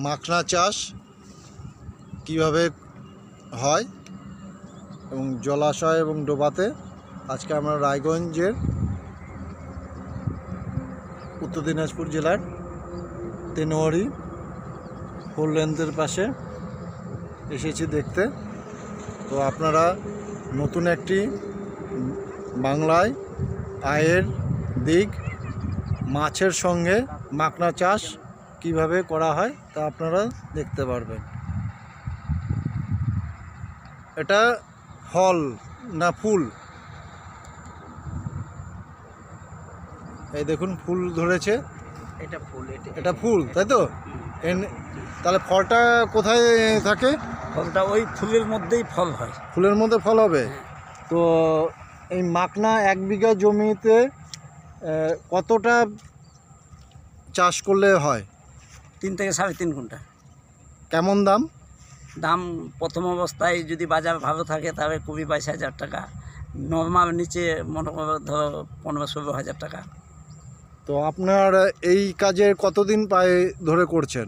মাখনা চাষ কিভাবে হয় এবং জলাশয় এবং ডোবাতে আজকে আমরা রায়গঞ্জের উত্তর দিনাজপুর জেলার তেনোয়ারি ফোর লেন্থের পাশে এসেছি দেখতে। তো আপনারা নতুন একটি বাংলায় আয়ের দিক মাছের সঙ্গে মাখনা চাষ কিভাবে করা হয় তা আপনারা দেখতে পারবেন। এটা ফল না ফুল? এই দেখুন ফুল ধরেছে, এটা ফুল। এটা ফুল, তাই তো? তাহলে ফলটা কোথায় থাকে? ফলটা ওই ফুলের মধ্যেই ফল হয়। ফুলের মধ্যে ফল হবে। তো এই মাখনা 1 বিঘা জমিতে কতটা চাষ করলে হয়? 3 থেকে 3.5 ঘন্টা। কেমন দাম? দাম প্রথম অবস্থায় যদি বাজার ভালো থাকে তাহলে 20-22 হাজার টাকা। নর্মাল নিচে মনে করো ধরো 15-16 হাজার টাকা। তো আপনার এই কাজের কতদিন প্রায় ধরে করছেন?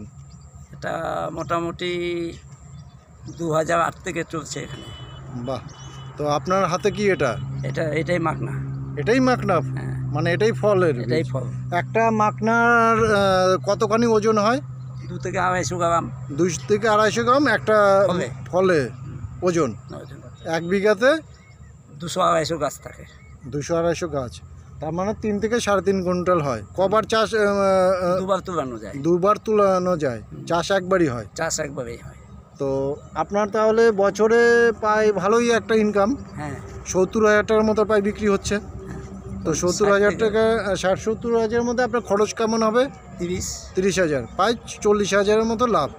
এটা মোটামুটি 2008 থেকে চলছে এখানে। বাহ! তো আপনার হাতে কি এটা? এটাই মাখনা। এটাই মাখনা? হ্যাঁ, মানে এটাই ফলের? এটাই ফল। একটা মাখনার কতখানি ওজন হয়? 2 থেকে 250 গ্রাম। 2 থেকে 250 গ্রাম একটা ফলে ওজন। 1 বিঘাতে 200-250 গাছ থাকে। 200-250 গাছ, তার মানে 3 থেকে 3.5 কুইন্টাল হয়। কবার চাষ? দুবার তুলানো যায়। দুবার তুলানো যায়। চাষ একবারই হয়? চাষ একবারেই হয়। তো আপনার তাহলে বছরে প্রায় ভালোই একটা ইনকাম। হ্যাঁ, 70,000 টাকার মতো প্রায় বিক্রি হচ্ছে। তো 70,000 টাকা 60-70,000 মধ্যে আপনার খরচ কেমন হবে? 30,000, প্রায় 40,000-এর মতো লাভ।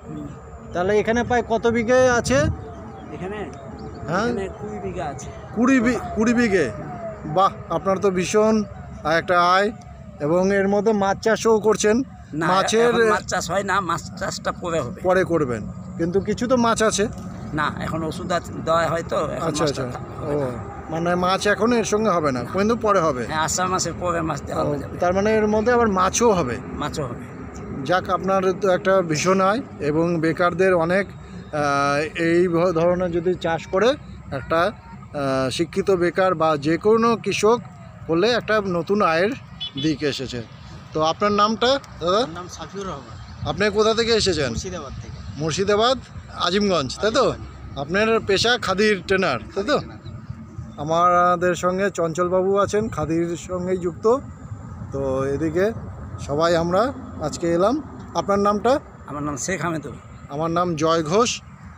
তাহলে এখানে প্রায় কত বিঘে আছে? এখানে হ্যাঁ, 20 বিঘা আছে। 20 বিঘে। বাহ! আপনার তো ভীষণ একটা আয়, এবং এর মধ্যে মাছ চাষও করছেন। মাছের মাছ চাষ হয় না, মাছ চাষটা পরে করবেন, কিন্তু কিছু তো মাছ আছে না। এখন ওষুধ দেওয়া হয় তো। আচ্ছা আচ্ছা, ও মানে মাছ এখন এর সঙ্গে হবে না, কিন্তু পরে হবে। হ্যাঁ, আষাঢ় মাসের পরে মাছ দেওয়া যাবে। তার মানে এর মধ্যে আবার মাছও হবে? মাছও হবে। যাক, আপনার তো একটা ভীষণ আয়, এবং বেকারদের অনেক এই ধরনের যদি চাষ করে একটা শিক্ষিত বেকার বা যে কোনো কৃষক হলে একটা নতুন আয়ের দিক এসেছে। তো আপনার নামটা দাদা? নাম সাফিউর রহমান। আপনি কোথা থেকে এসেছেন? মুর্শিদাবাদ থেকে। মুর্শিদাবাদ, আজিমগঞ্জ, তাই তো? আপনার পেশা খাদির ট্রেনার, তাই তো? আমাদের সঙ্গে চঞ্চলবাবু আছেন, খাদির সঙ্গেই যুক্ত। তো এদিকে সবাই আমরা আজকে এলাম। আপনার নামটা? আমার নাম শেখ হামেদুল। আমার নাম জয় ঘোষ।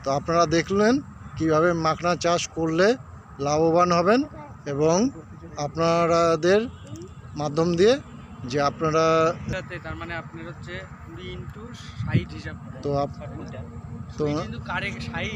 তো আপনারা দেখলেন কিভাবে মাখনা চাষ করলে লাভবান হবেন, এবং আপনাদের মাধ্যম দিয়ে যে আপনারা তার মানে আপনার হচ্ছে 20 × 60 হিসাব তো কিন্তু কারেক্ট 60